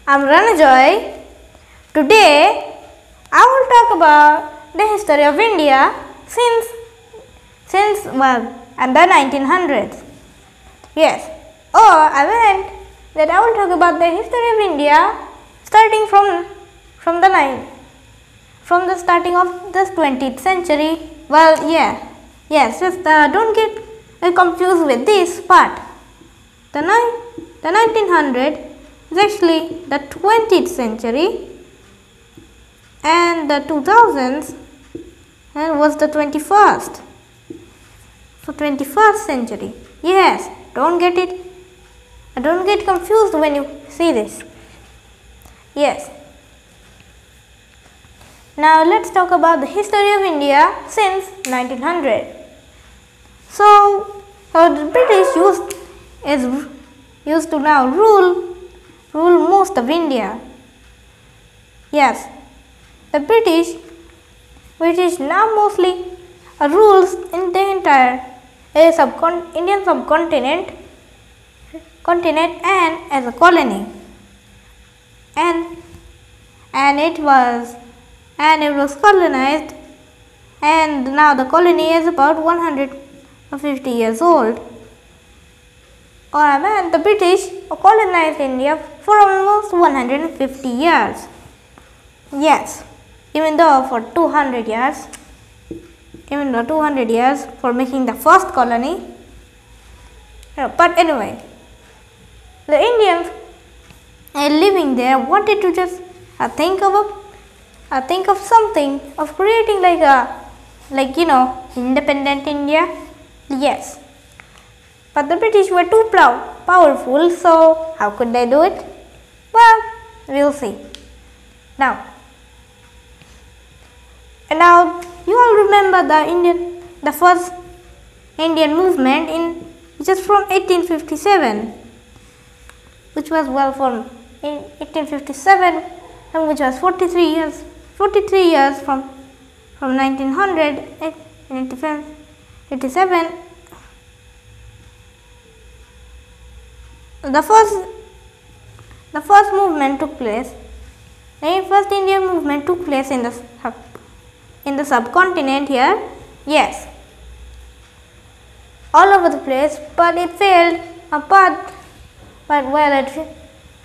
I'm RANAJOY. Today I will talk about the history of India since and the 1900s. Yes, or I meant that I will talk about the history of India starting from the starting of this 20th century. Well, yes, just don't get confused with this part. The 1900 is actually the 20th century, and the 2000s was the 21st. So 21st century. Yes, don't get confused when you see this. Yes. Now let's talk about the history of India since 1900. So the British used to now rule most of India. Yes, the British now mostly rules in the entire Indian subcontinent and as a colony, and it was colonized, and now the colony is about 150 years old. The British colonized India for almost 150 years. Yes, even though for 200 years for making the first colony. But anyway, the Indians living there wanted to just think of something, of creating independent India. Yes, but the British were too powerful, so how could they do it? Well, we'll see. Now you all remember the first Indian movement just from 1857, which was formed in 1857, and which was 43 years from 1900 87. The first movement took place. The first Indian movement took place in the subcontinent here. Yes, all over the place, but it failed.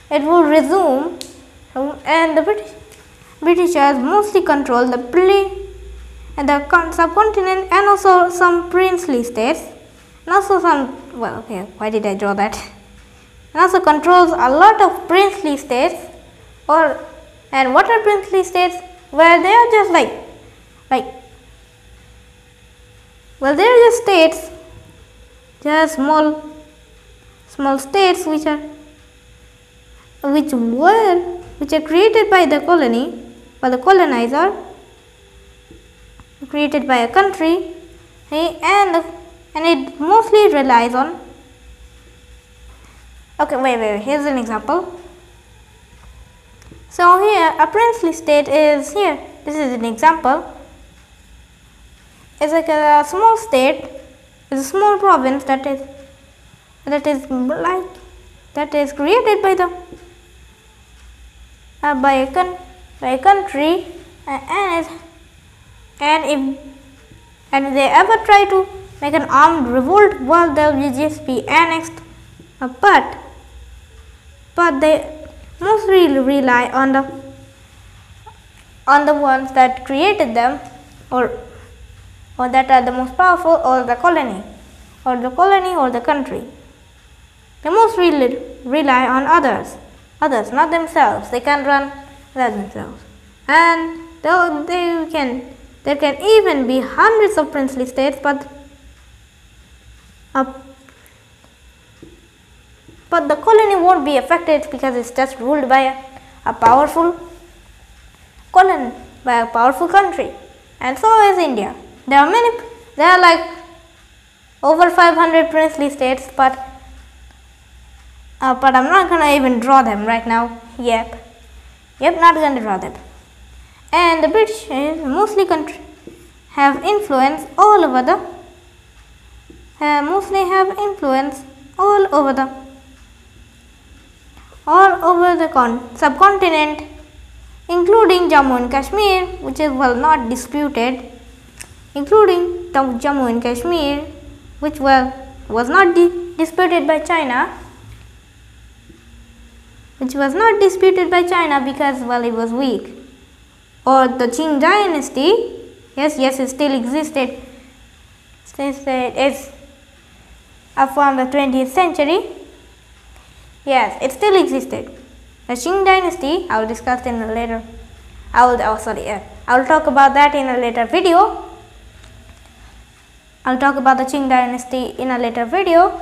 It will resume, and the Britishers mostly control the subcontinent, and also some princely states, and also some. Well, okay, why did I draw that? And also controls a lot of princely states, and what are princely states? Where they are just they are just states, just small states which are created by the colonizer, created by a country, and it mostly relies on. Okay, wait. Here's an example. So here a princely state is here. This is an example. It's like a small state. It's a small province that is created by a country, and if they ever try to make an armed revolt, well, they will just be annexed. But they mostly rely on the ones that created them, or that are the most powerful, or the colony or the country. They mostly rely on others, not themselves. They can run themselves, and there can even be hundreds of princely states, but the colony won't be affected because it's just ruled by a powerful country. And so is India. There are like over 500 princely states, but I'm not gonna even draw them right now. Yep, not gonna draw them. And the British mostly have influence all over the all over the subcontinent, including Jammu and Kashmir, which is not disputed, including Jammu and Kashmir, which was not disputed by China, because it was weak. Or the Qing dynasty, yes, it still existed since it is from the 20th century. Yes, it still existed. The Qing dynasty, I will discuss in a later. I will talk about that in a later video. I'll talk about the Qing dynasty in a later video.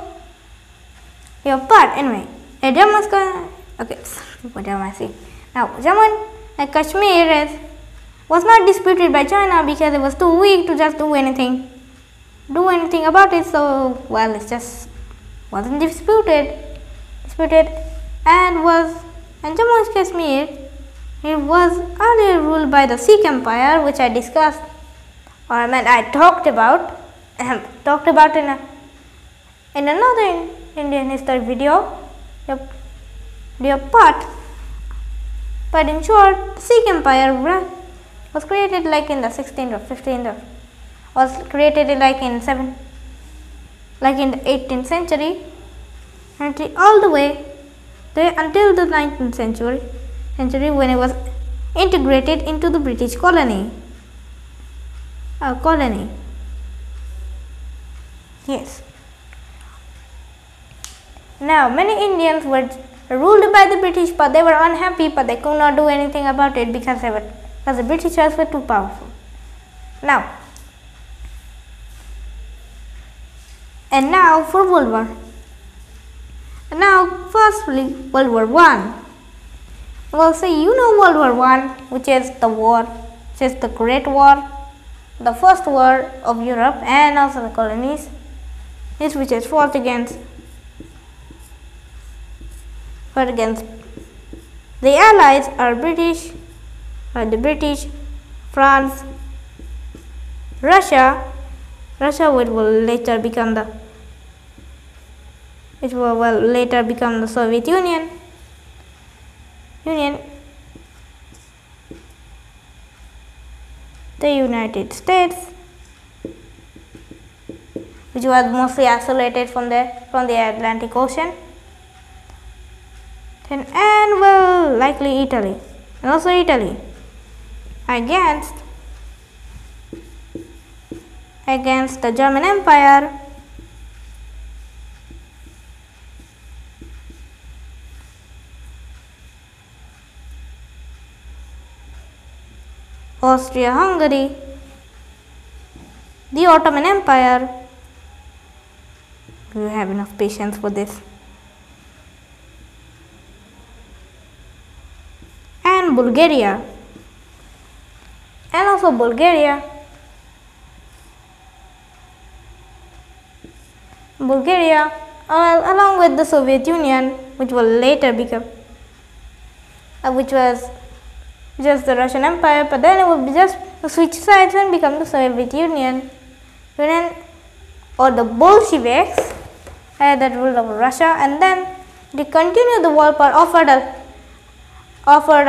Yeah, but anyway, okay, what am I saying? Now, Jammu and Kashmir was not disputed by China because it was too weak to just do anything about it. So, it just wasn't disputed, and Jammu and Kashmir, it was earlier ruled by the Sikh Empire, which I discussed, I talked about in another Indian history video. But in short, the Sikh Empire was created like in the 16th or 15th, was created like in the 18th century, all the way until the 19th century when it was integrated into the British colony. Yes. Now, many Indians were ruled by the British, but they were unhappy, but they could not do anything about it because the Britishers were too powerful. Now for World War. Now, firstly, World War I. Well, World War I, which is the Great War, the first war of Europe and also the colonies, which is fought against the Allies are the British, France, Russia, which will later become the Soviet Union, the United States, which was mostly isolated from the Atlantic Ocean, and likely Italy, and also Italy against the German Empire, Austria-Hungary, the Ottoman Empire. Do you have enough patience for this? And Bulgaria, along with the Soviet Union, which will later become, which was just the Russian Empire, but then it would be just switch sides and become the Soviet Union, or the Bolsheviks that ruled over Russia, and then they continued the war, but offered a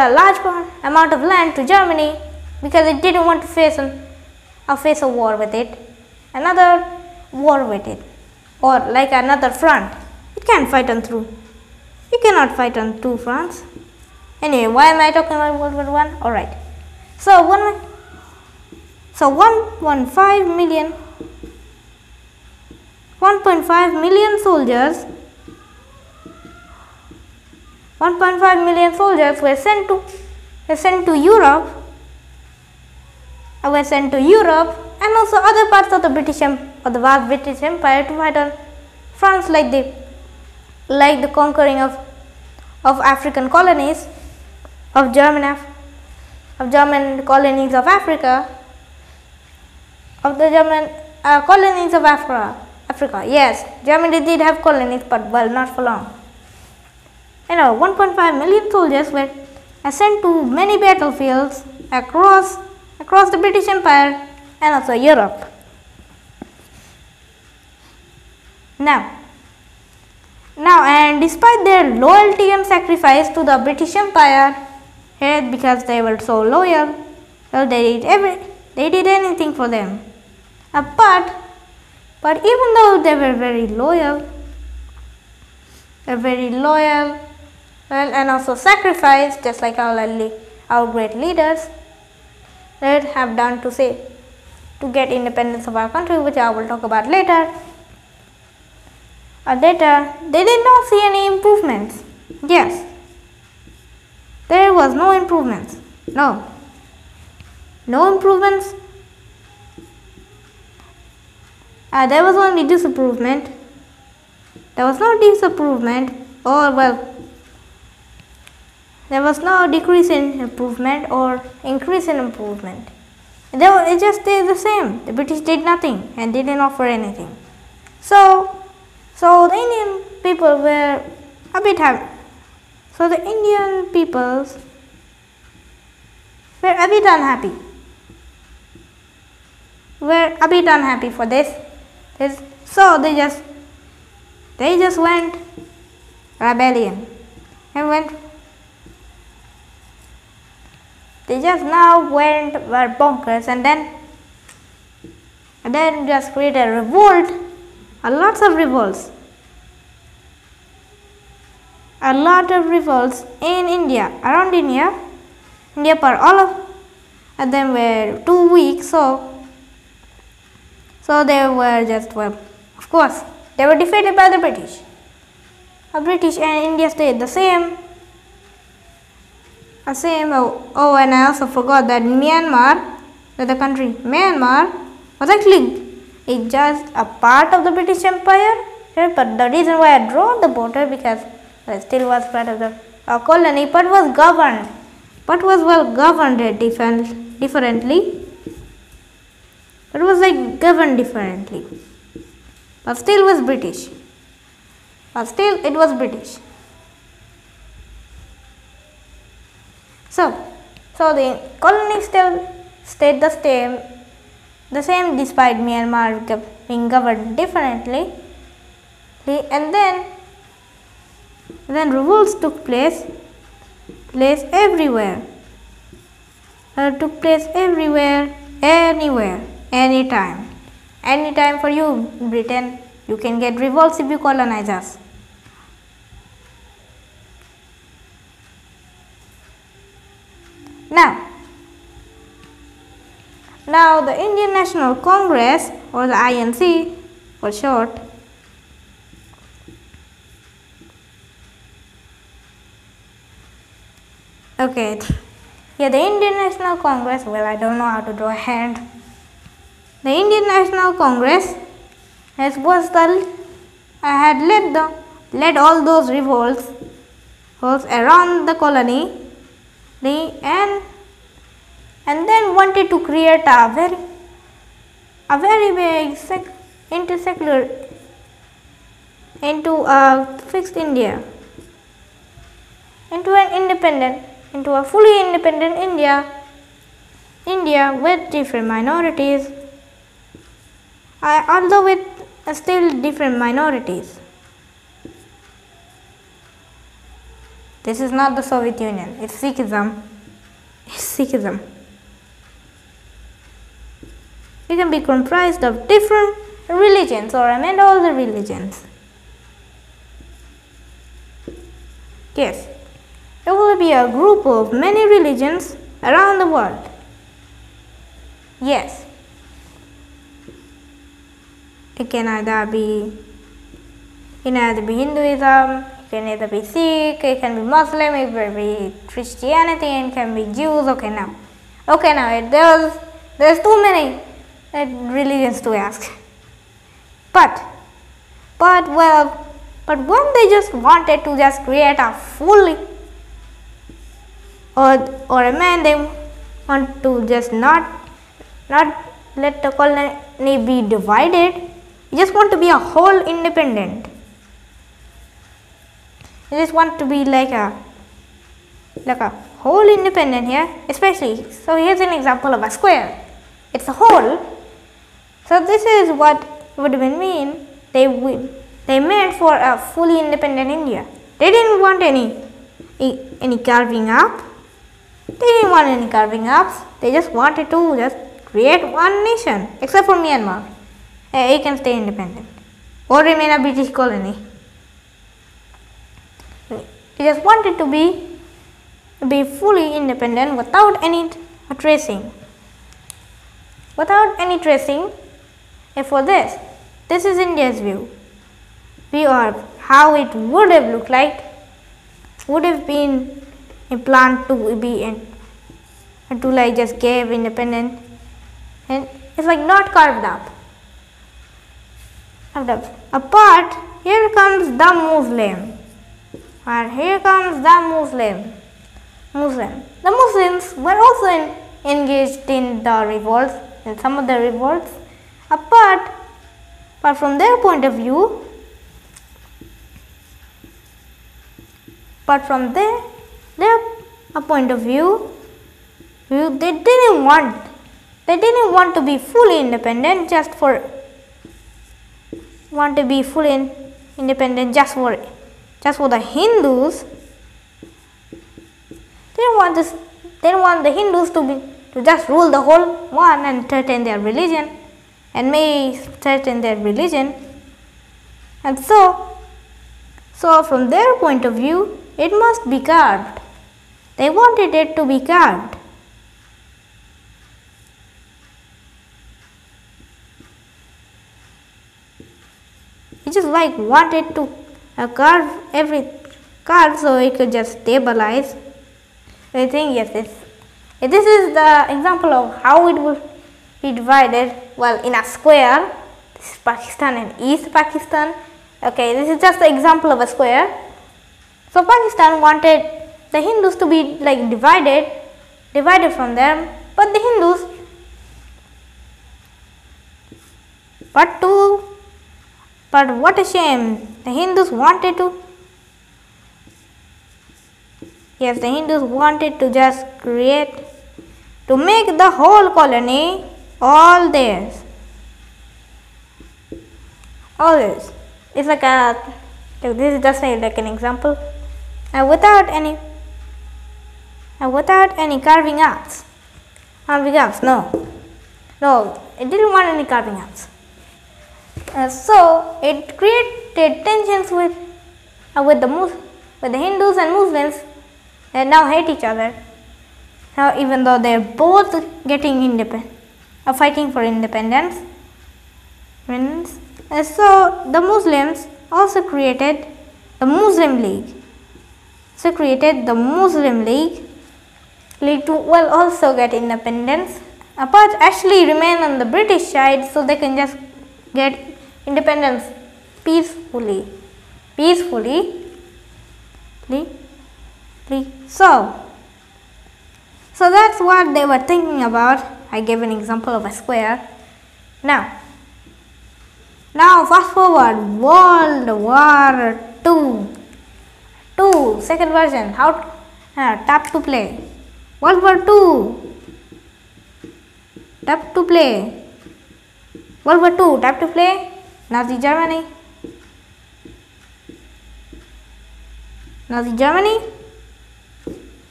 large amount of land to Germany because it didn't want to face a war with it, or like another front. It can't fight on through. You cannot fight on two fronts. Anyway, why am I talking about World War I? Alright. So 1.5 million soldiers. 1.5 million soldiers were sent to Europe. And also other parts of the vast British Empire to fight on France, like the conquering of African colonies, of German colonies of Africa, of the German colonies of Africa. Yes, Germany did have colonies, but not for long. 1.5 million soldiers were sent to many battlefields across the British Empire and also Europe. Now, Now, and despite their loyalty and sacrifice to the British Empire, because they were so loyal, well, they did anything for them. But even though they were very loyal, well, and also sacrificed, just like our great leaders that have done to get independence of our country, which I will talk about later. They did not see any improvements. Yes, there was no improvements. No improvements. There was only disimprovement. There was no disimprovement, or well, there was no decrease in improvement or increase in improvement. It just stayed the same. The British did nothing and didn't offer anything. So the Indian people were a bit happy. So the Indian peoples were a bit unhappy. For this. So they just went rebellion and they just were bonkers and then just created a revolt, lots of revolts in India, around India for all of them were too weak, so they were just, well, of course, they were defeated by the British. British and India stayed the same. Oh, and I also forgot that the country Myanmar was actually just a part of the British Empire. But the reason why I draw the border, because it still was part of the colony, but was governed differently. It was like governed differently, but still was British. It was British. So the colony still stayed the same despite Myanmar being governed differently. And then revolts took place everywhere. Anywhere, anytime for you, Britain. You can get revolts if you colonize us. Now the Indian National Congress, or the INC for short, okay, yeah, the Indian National Congress, well, I don't know how to draw a hand. The Indian National Congress had led all those revolts around the colony, and then wanted to create a very big into a fixed India, into a fully independent India with different minorities, although with still different minorities. This is not the Soviet Union, it's Sikhism. It can be comprised of different religions, or all the religions. Yes, it will be a group of many religions around the world. Yes, it can either be Hinduism, it can either be Sikh, it can be Muslim, it can be Christianity, it can be Jews. There's too many religions to ask. But when they just wanted to just create a fully, or a man, they want to just not let the colony be divided. You just want to be a whole independent. You just want to be like a whole independent here, especially. So here's an example of a square. It's a whole. So this is what would have been mean. They made for a fully independent India. They didn't want any carving up. They didn't want any carving ups. They just wanted to just create one nation, except for Myanmar. It can stay independent or remain a British colony. They just wanted to be fully independent without any tracing. Without any tracing. And for this is India's view of how it would have looked like, would have been a plan to be and to like just give independence, and it's like not carved up. Apart, here comes the Muslim, and here comes the Muslim. The Muslims were also engaged in the revolts, in some of the revolts. Apart from their point of view, they didn't want to be fully independent just for the Hindus. They didn't want the Hindus to just rule the whole one and threaten their religion, and so from their point of view, it must be carved. They wanted it to be carved. It just like wanted to carve so it could just stabilize. I think yes, this is the example of how it will be divided. Well, in a square. This is Pakistan and East Pakistan. Okay, this is just the example of a square. So Pakistan wanted the Hindus to be like divided from them, but the Hindus, but what a shame, the Hindus wanted to just make the whole colony all theirs. It's like this is just like an example. Without any carving ups. No, it didn't want any carving ups. So it created tensions with the Hindus and Muslims, and now hate each other. Now, even though they're both fighting for independence. So the Muslims also created the Muslim League. To also get independence. Apart, actually remain on the British side, so they can just get independence peacefully. So that's what they were thinking about. I gave an example of a square. Now fast forward, World War II, second version. Tap to play. World War II. Tap to play. World War II. Tap to play. Nazi Germany.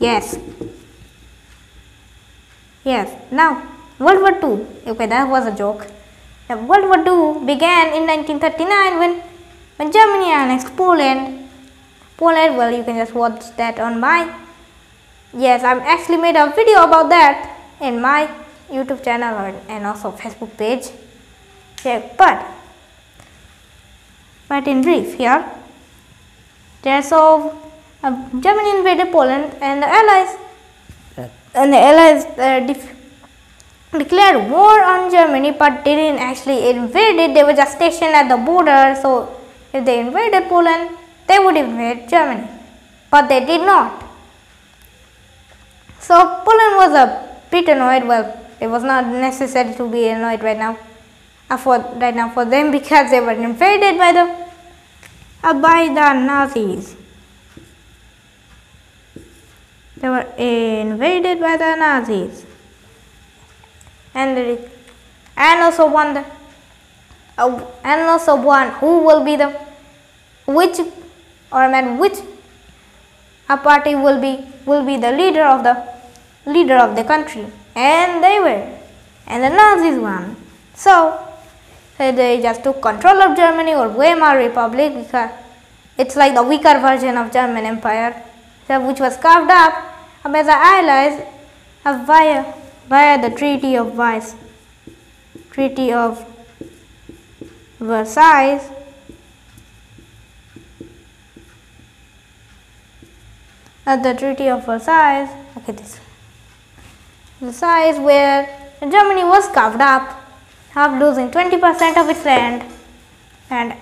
Yes. Now World War II. Okay, that was a joke. World War II began in 1939 when Germany annexed Poland. Well, you can just watch that on my. Yes, I've actually made a video about that in my YouTube channel and also Facebook page. Yeah, but in brief here. So Germany invaded Poland, and the Allies declared war on Germany, but didn't actually invade it. They were just stationed at the border. So if they invaded Poland, they would invade Germany, but they did not. So Poland was a bit annoyed. Well, it was not necessary to be annoyed right now for them, because they were invaded by the Nazis. They were invaded by the Nazis, and also one who will be the which a party will be the leader of the country, and they were, and the Nazis won. So they just took control of Germany, or Weimar Republic, because it's like the weaker version of German Empire, which was carved up by the Allies via the Treaty of Versailles. At the Treaty of Versailles, Versailles, where Germany was carved up, losing 20% of its land, and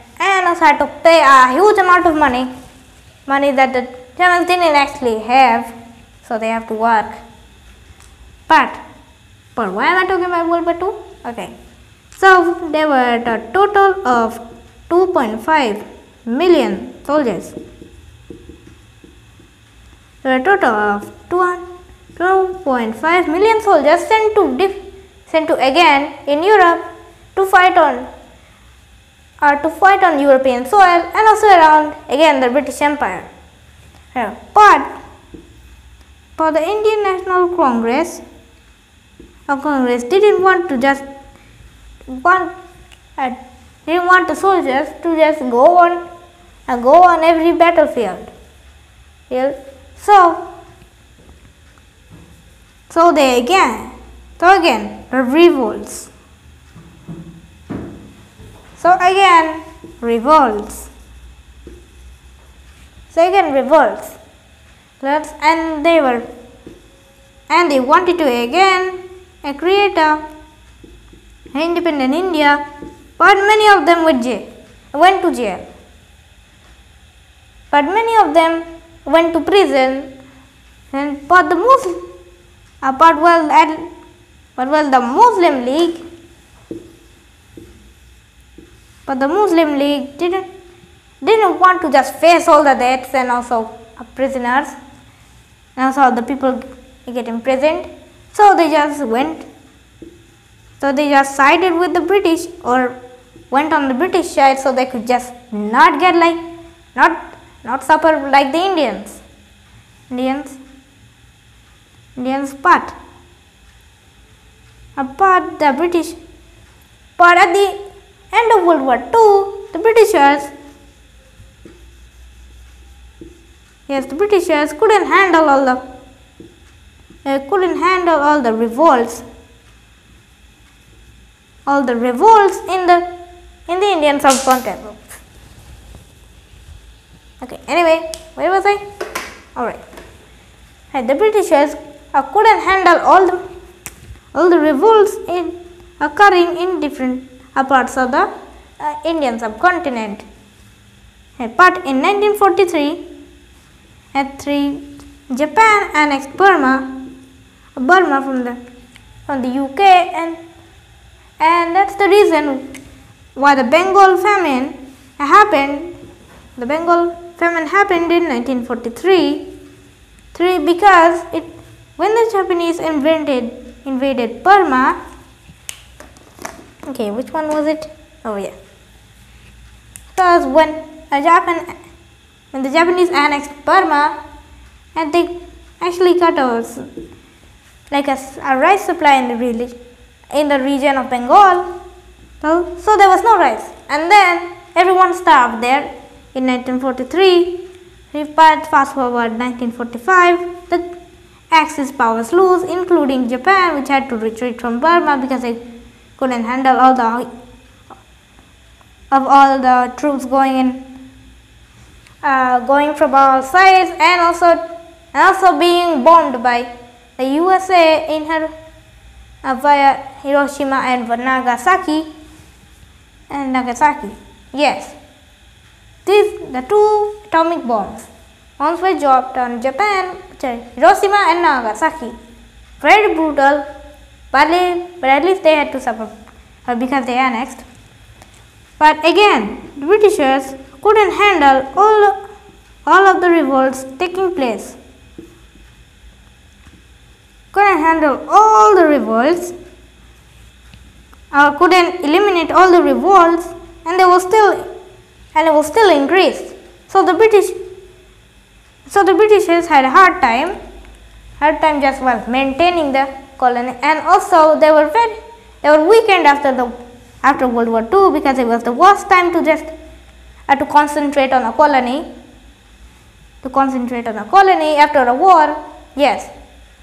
also had to pay a huge amount of money that the Germans didn't actually have, so they have to work. But why am I talking about World War II? Okay, so there were a total of 2.5 million soldiers. There were a total of 2.5 million soldiers sent to again in Europe to fight on European soil, and also around again the British Empire. But for the Indian National Congress, didn't want the soldiers to just go on every battlefield. So again the revolts. And they wanted to again create an independent India, but many of them went to jail. But many of them went to prison, but the Muslim League didn't want to just face all the deaths and also prisoners, and also the people get imprisoned. So they just sided with the British, or went on the British side, so they could just not suffer like the Indians. But the British, but at the end of World War II, the Britishers couldn't handle all the revolts in the Indian subcontinent. Okay, anyway, where was I? Alright. The Britishers couldn't handle all the revolts occurring in different parts of the Indian subcontinent. But in 1943, Japan annexed Burma from the UK, and that's the reason why the Bengal famine happened. The Bengal famine happened in 1943, because when the Japanese invaded Burma. Okay, which one was it? Oh yeah. Because when the Japanese annexed Burma, and they actually cut off like a rice supply in the region of Bengal, so there was no rice, and then everyone starved there in 1943. But fast forward 1945, the Axis powers lose, including Japan, which had to retreat from Burma because they couldn't handle all the troops going from all sides, and also being bombed by the USA via Hiroshima and Nagasaki. Yes, the two atomic bombs were dropped on Japan, Hiroshima and Nagasaki. Very brutal, but at least they had to suffer because they annexed. But again, the Britishers couldn't handle all of the revolts taking place. Couldn't handle all the revolts, or couldn't eliminate all the revolts, and they were still increased. So the Britishers had a hard time just maintaining the colony, and also they were weakened after World War II, because it was the worst time to just to concentrate on a colony. After a war. Yes,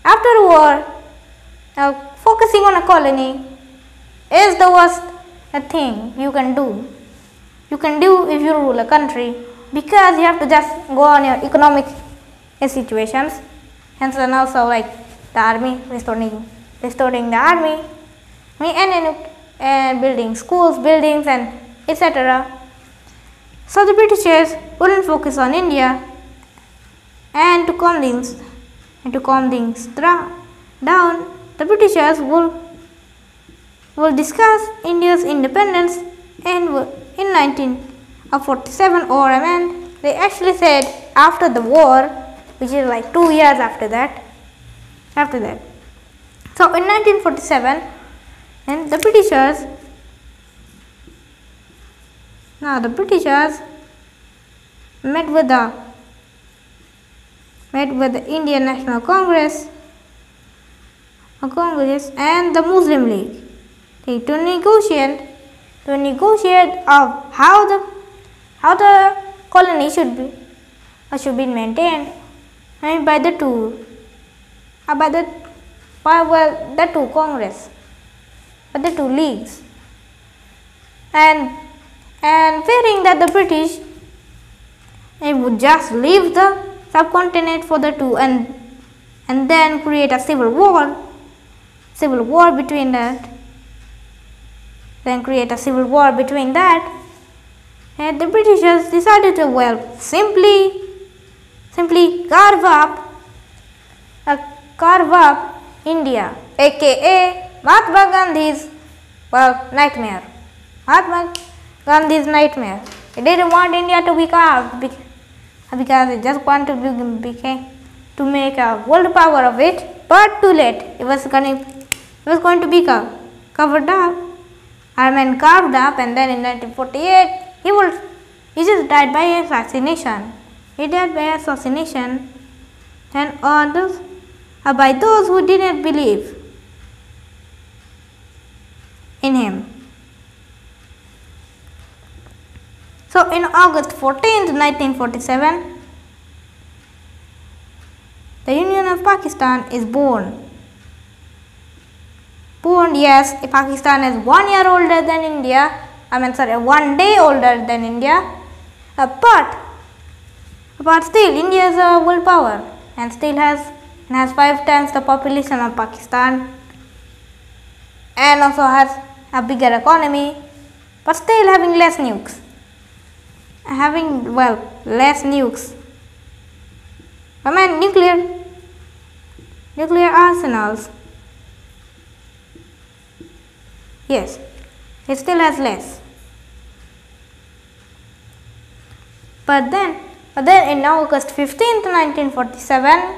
after a war, focusing on a colony is the worst thing you can do. You can do if you rule a country, because you have to just go on your economic situations. Hence, and also like the army, restoring the army, and building schools, buildings, and etc. So the Britishers wouldn't focus on India, and to calm things down, the Britishers will discuss India's independence in 1947, and they actually said after the war, which is like 2 years after that. So in 1947, and the Britishers met with the Indian National Congress and the Muslim League to negotiate of how the colony should be maintained, and by the two leagues, and fearing that the British would just leave the subcontinent for the two, and then create a civil war between that. And the Britishers decided to simply carve up India, aka Mahatma Gandhi's nightmare. He didn't want India to be carved because he just wanted to make a world power of it, but too late. It was going to be carved up, and then in 1948 he just died by assassination. And others by those who didn't believe in him. So in August 14th, 1947, the Union of Pakistan is born. Yes, Pakistan is 1 year older than India. 1 day older than India. But still, India is a world power and still has 5 times the population of Pakistan, and also has a bigger economy, but still having less nukes. Nuclear arsenals. Yes, it still has less. But then in August 15th, 1947,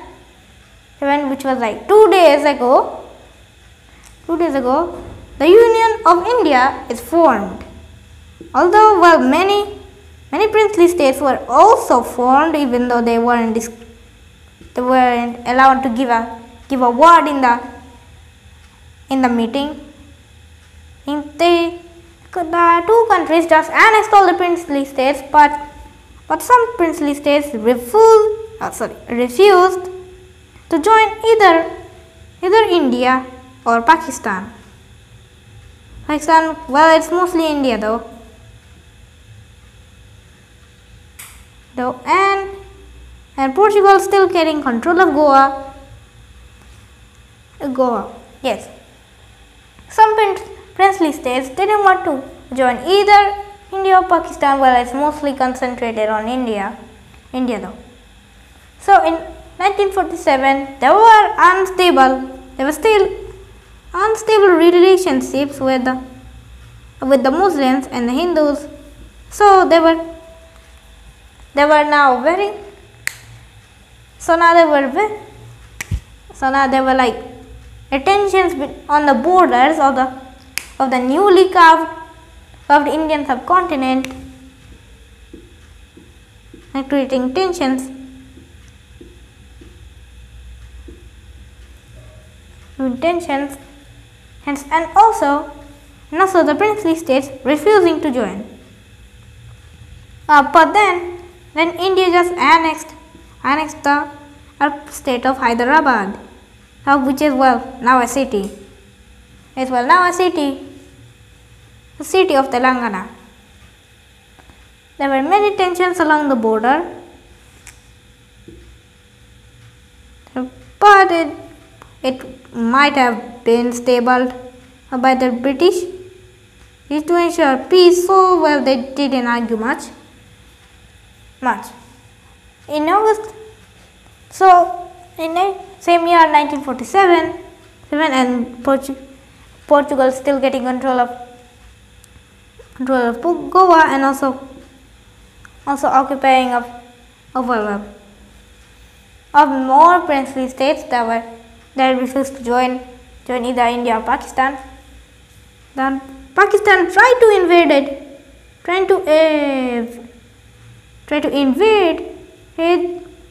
which was like 2 days ago, the Union of India is formed. Although many princely states were also formed, even though they weren't allowed to give a word in the meeting. The two countries just annexed all the princely states, but some princely states refused to join either India or Pakistan. It's mostly India though. And Portugal still carrying control of Goa. Yes. Some princely states didn't want to join either India or Pakistan. It's mostly concentrated on India though. So in 1947, there were still unstable relationships with the Muslims and the Hindus. So they were like tensions on the borders of the newly carved Indian subcontinent. and creating tensions. Hence, and also the princely states refusing to join. But then India just annexed the state of Hyderabad, which is now a city. It's now a city, the city of Telangana. There were many tensions along the border, but it might have been stabled by the British to ensure peace. So they didn't argue much. In August, in the same year 1947, and Portugal still getting control of Goa, and also occupying of more princely states that refused to join either India or Pakistan. Then Pakistan tried to invade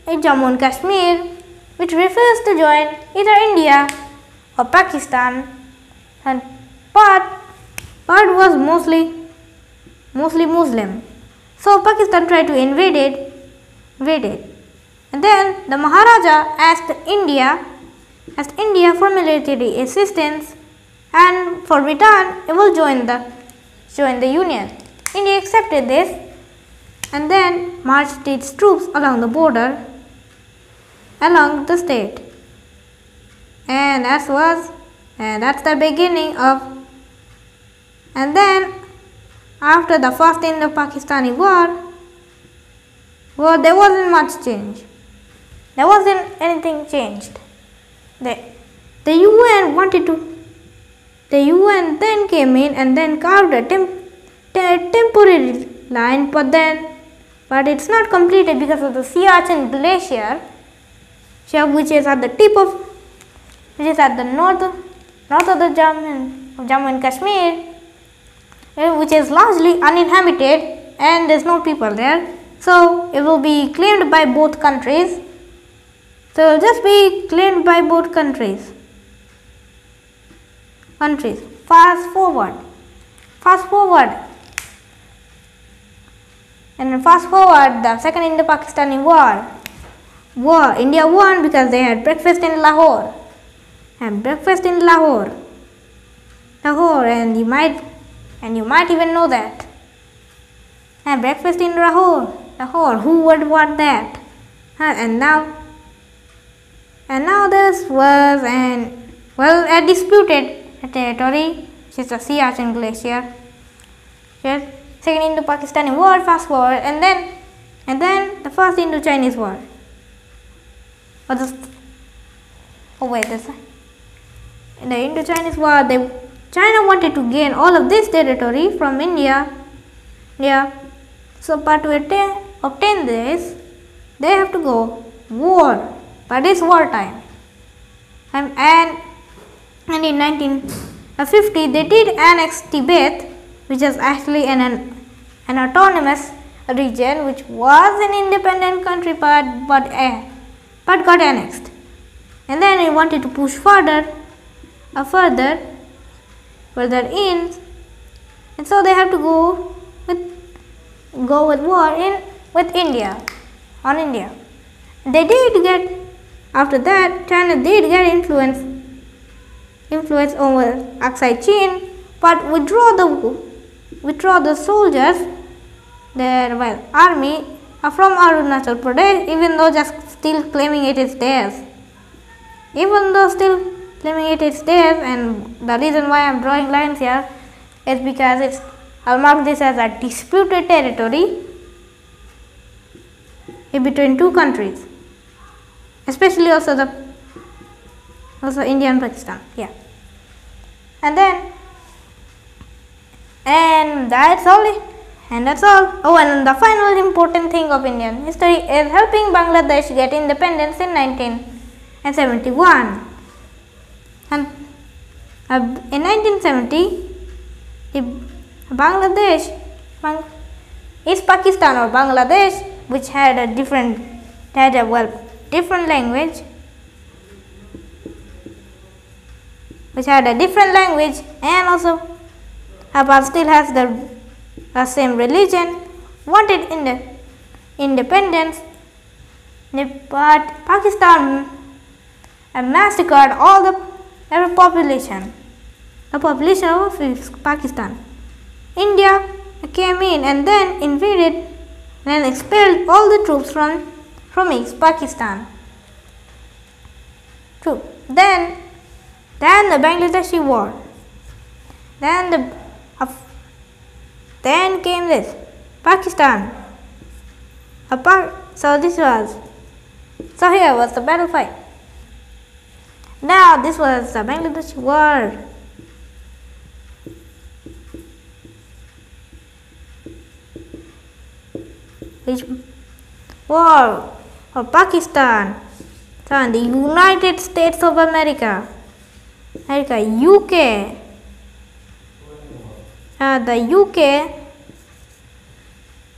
Jammu and Kashmir, which refused to join either India or Pakistan, and part was mostly Muslim. So Pakistan tried to invade it, and then the Maharaja asked India for military assistance, and for return it will join the Union. India accepted this, and then marched its troops along the border, along the state, and that's the beginning of. And then after the first Indo-Pakistani war, there wasn't much change. There wasn't anything changed. The UN then came in and then carved a temporary line, but it's not completed because of the Siachen Glacier, which is at the north of the Jammu and Kashmir, which is largely uninhabited and there's no people there. So it will be claimed by both countries. So it will just be claimed by both countries. Fast forward. And the second Indo-Pakistani war. India won because they had breakfast in Lahore. And you might even know that. And breakfast in Lahore. Who would want that? And now this was a disputed territory, which is the Siachen Glacier. Second Indo-Pakistani war. Fast forward, and then the first Indo-Chinese war. In the Indo-Chinese war, China wanted to gain all of this territory from India. So, but to obtain this, they have to go war. But it's wartime. And in 1950, they did annex Tibet, which is actually an autonomous region, which was an independent country, but got annexed. And then they wanted to push further in, and so they have to go with war with India. They did get, after that, China did get influence over Aksai Chin, but withdraw the soldiers, their army from Arunachal Pradesh, even though just still claiming it is theirs. And the reason why I am drawing lines here is because I'll mark this as a disputed territory in between two countries, especially also India and Pakistan. Yeah, and that's all. Oh, and the final important thing of Indian history is helping Bangladesh get independence in 1971. And in 1970, Bangladesh, is Pakistan or Bangladesh, which had a different language, and also but still has the same religion, wanted independence, but Pakistan massacred every population, the population of Pakistan. India came in and then invaded and expelled all the troops from East Pakistan. Then the Bangladeshi war. Then came this Pakistan. So here was the battle fight. Now this was the Bangladeshi war. Which war for Pakistan? So the United States of America, UK.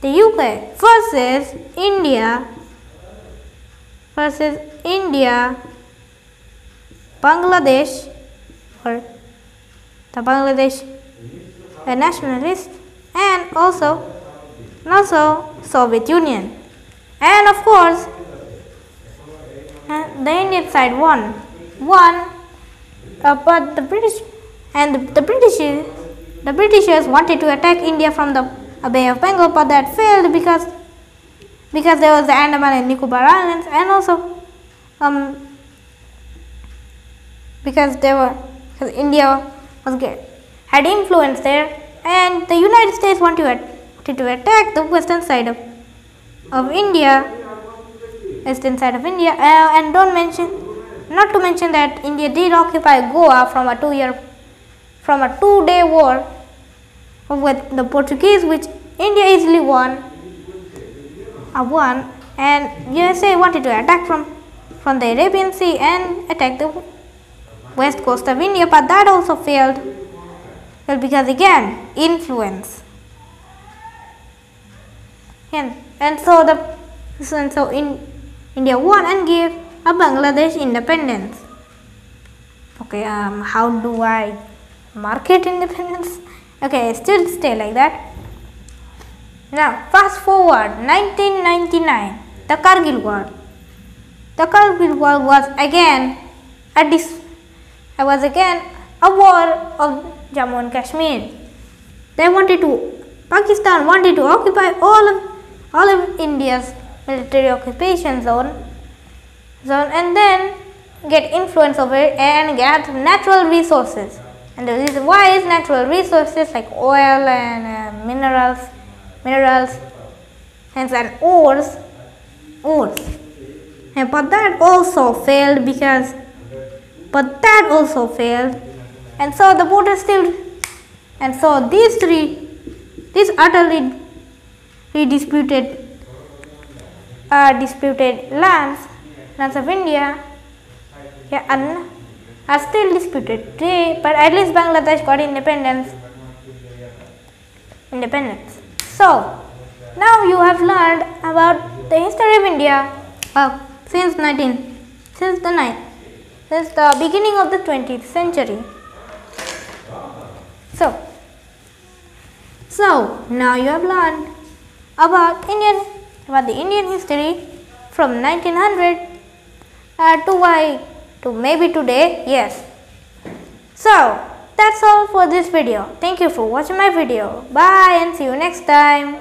The UK versus India, Bangladesh, or the Bangladesh nationalists, and also Soviet Union, and of course the Indian side won, but the Britishers wanted to attack India from the Bay of Bengal, but that failed because there was the Andaman and Nicobar Islands, and also because India had influence there, and the United States wanted to attack the western side of India, and not to mention that India did occupy Goa from a 2-day war with the Portuguese, which India easily won, and USA wanted to attack from the Arabian Sea and attack the west coast of India, but that also failed. Well, because again, influence. And so India won and gave a Bangladesh independence. Okay, how do I market independence? Okay, still stay like that. Now, fast forward 1999, the Kargil War. The Kargil War was again a war of Jammu and Kashmir. Pakistan wanted to occupy all of India's military occupation zone, and then get influence over it and get natural resources. And the reason why is natural resources like oil and minerals, and ores. But that also failed and so the border still, and so these utterly disputed lands of India are still disputed today, but at least Bangladesh got independence. So now you have learned about the history of India since the beginning of the 20th century. So now you have learned about the Indian history from 1900 to maybe today. Yes. So that's all for this video. Thank you for watching my video. Bye and see you next time.